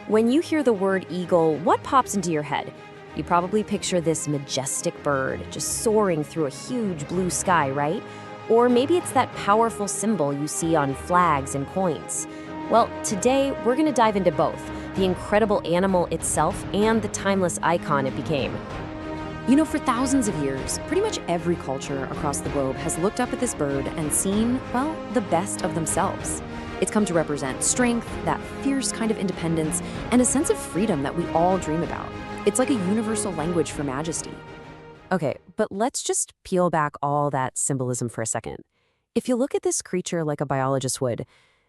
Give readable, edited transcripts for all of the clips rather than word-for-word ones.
When you hear the word eagle, what pops into your head? You probably picture this majestic bird just soaring through a huge blue sky, right? Or maybe it's that powerful symbol you see on flags and coins. Well, today we're going to dive into both, the incredible animal itself and the timeless icon it became. You know, for thousands of years, pretty much every culture across the globe has looked up at this bird and seen, well, the best of themselves. It's come to represent strength, that fierce kind of independence, and a sense of freedom that we all dream about. It's like a universal language for majesty. Okay, but let's just peel back all that symbolism for a second. If you look at this creature like a biologist would,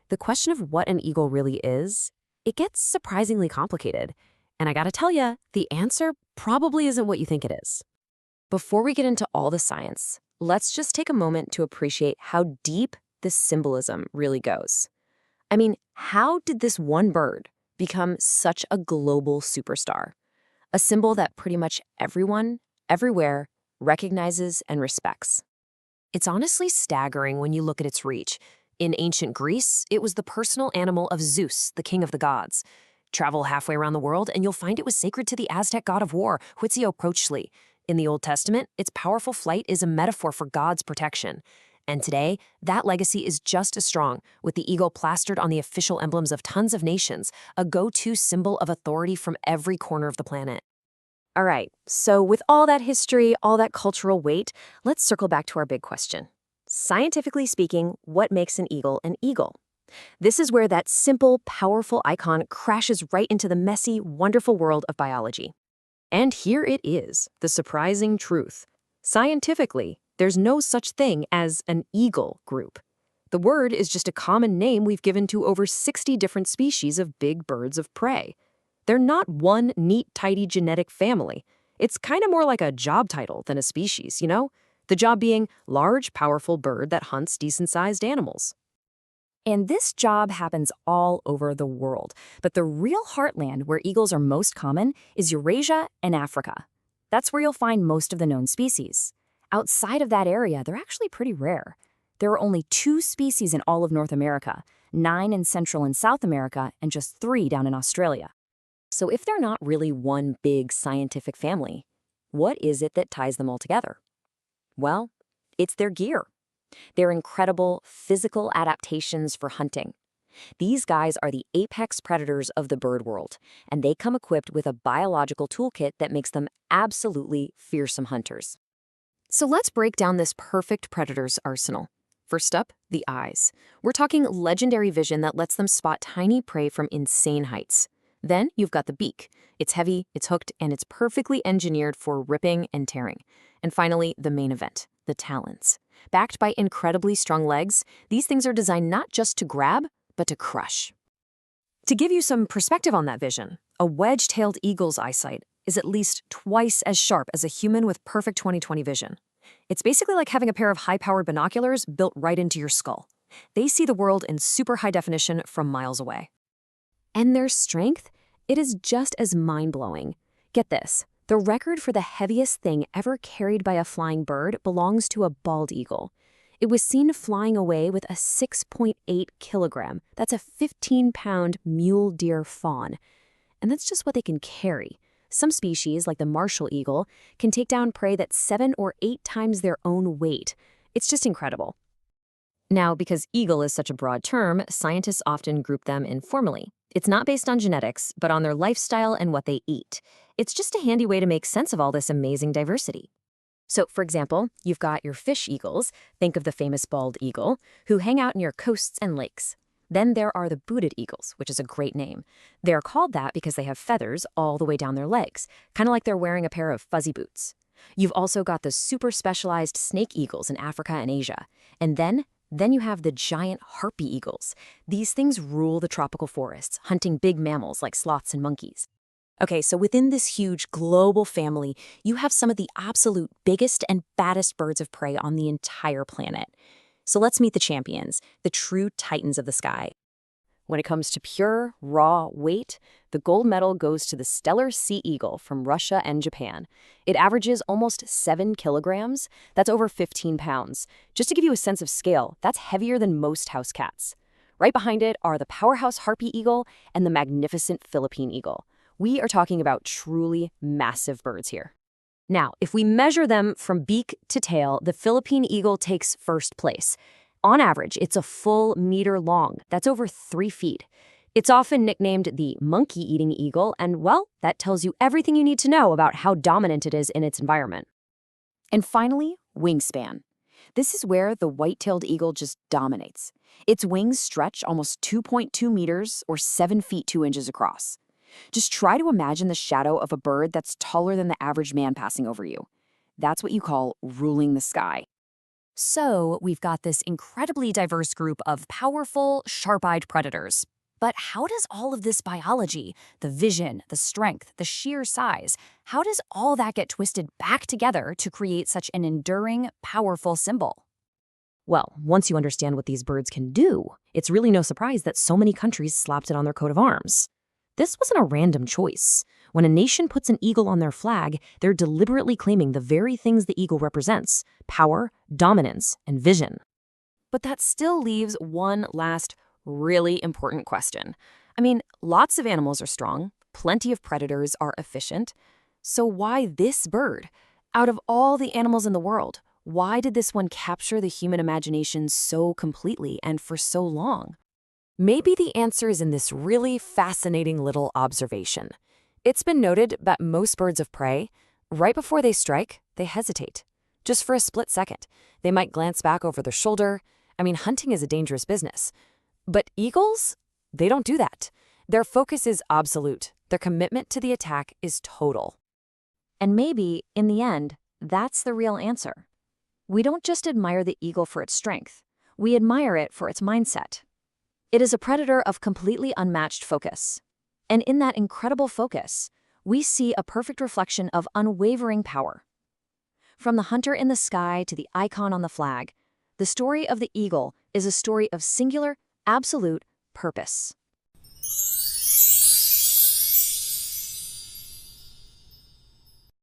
the question of what an eagle really is, it gets surprisingly complicated. And I gotta tell you, the answer probably isn't what you think it is. Before we get into all the science, let's just take a moment to appreciate how deep this symbolism really goes. I mean, how did this one bird become such a global superstar? A symbol that pretty much everyone, everywhere, recognizes and respects. It's honestly staggering when you look at its reach. In ancient Greece, it was the personal animal of Zeus, the king of the gods. Travel halfway around the world, and you'll find it was sacred to the Aztec god of war, Huitzilopochtli. In the Old Testament, its powerful flight is a metaphor for God's protection. And today, that legacy is just as strong, with the eagle plastered on the official emblems of tons of nations, a go-to symbol of authority from every corner of the planet. All right, so with all that history, all that cultural weight, let's circle back to our big question. Scientifically speaking, what makes an eagle an eagle? This is where that simple, powerful icon crashes right into the messy, wonderful world of biology. And here it is, the surprising truth. Scientifically, there's no such thing as an eagle group. The word is just a common name we've given to over 60 different species of big birds of prey. They're not one neat, tidy genetic family. It's kind of more like a job title than a species, you know? The job being large, powerful bird that hunts decent-sized animals. And this job happens all over the world. But the real heartland where eagles are most common is Eurasia and Africa. That's where you'll find most of the known species. Outside of that area, they're actually pretty rare. There are only 2 species in all of North America, 9 in Central and South America, and just 3 down in Australia. So if they're not really one big scientific family, what is it that ties them all together? Well, it's their gear. Their incredible physical adaptations for hunting. These guys are the apex predators of the bird world, and they come equipped with a biological toolkit that makes them absolutely fearsome hunters. So let's break down this perfect predator's arsenal. First up, the eyes. We're talking legendary vision that lets them spot tiny prey from insane heights. Then you've got the beak. It's heavy, it's hooked, and it's perfectly engineered for ripping and tearing. And finally, the main event, the talons. Backed by incredibly strong legs, these things are designed not just to grab, but to crush. To give you some perspective on that vision, a wedge-tailed eagle's eyesight is at least twice as sharp as a human with perfect 20/20 vision. It's basically like having a pair of high-powered binoculars built right into your skull. They see the world in super high definition from miles away. And their strength, it is just as mind-blowing. Get this, the record for the heaviest thing ever carried by a flying bird belongs to a bald eagle. It was seen flying away with a 6.8 kilogram. That's a 15-pound mule deer fawn. And that's just what they can carry. Some species, like the martial eagle, can take down prey that's 7 or 8 times their own weight. It's just incredible. Now, because eagle is such a broad term, scientists often group them informally. It's not based on genetics, but on their lifestyle and what they eat. It's just a handy way to make sense of all this amazing diversity. So, for example, you've got your fish eagles, think of the famous bald eagle, who hang out near coasts and lakes. Then there are the booted eagles, which is a great name. They're called that because they have feathers all the way down their legs, kind of like they're wearing a pair of fuzzy boots. You've also got the super specialized snake eagles in Africa and Asia. And then you have the giant harpy eagles. These things rule the tropical forests, hunting big mammals like sloths and monkeys. Okay, so within this huge global family, you have some of the absolute biggest and baddest birds of prey on the entire planet. So let's meet the champions, the true titans of the sky. When it comes to pure, raw weight, the gold medal goes to the stellar sea eagle from Russia and Japan. It averages almost 7 kilograms. That's over 15 pounds. Just to give you a sense of scale, that's heavier than most house cats. Right behind it are the powerhouse harpy eagle and the magnificent Philippine eagle. We are talking about truly massive birds here. Now, if we measure them from beak to tail, the Philippine eagle takes first place. On average, it's a full meter long. That's over 3 feet. It's often nicknamed the monkey-eating eagle, and, well, that tells you everything you need to know about how dominant it is in its environment. And finally, wingspan. This is where the white-tailed eagle just dominates. Its wings stretch almost 2.2 meters or 7 feet 2 inches across. Just try to imagine the shadow of a bird that's taller than the average man passing over you. That's what you call ruling the sky. So we've got this incredibly diverse group of powerful, sharp-eyed predators. But how does all of this biology, the vision, the strength, the sheer size, how does all that get twisted back together to create such an enduring, powerful symbol? Well, once you understand what these birds can do, it's really no surprise that so many countries slapped it on their coat of arms. This wasn't a random choice. When a nation puts an eagle on their flag, they're deliberately claiming the very things the eagle represents: power, dominance, and vision. But that still leaves one last really important question. I mean, lots of animals are strong, plenty of predators are efficient. So why this bird? Out of all the animals in the world, why did this one capture the human imagination so completely and for so long? Maybe the answer is in this really fascinating little observation. It's been noted that most birds of prey, right before they strike, they hesitate. Just for a split second. They might glance back over their shoulder. I mean, hunting is a dangerous business. But eagles, they don't do that. Their focus is absolute. Their commitment to the attack is total. And maybe, in the end, that's the real answer. We don't just admire the eagle for its strength. We admire it for its mindset. It is a predator of completely unmatched focus. And in that incredible focus, we see a perfect reflection of unwavering power. From the hunter in the sky to the icon on the flag, the story of the eagle is a story of singular, absolute purpose.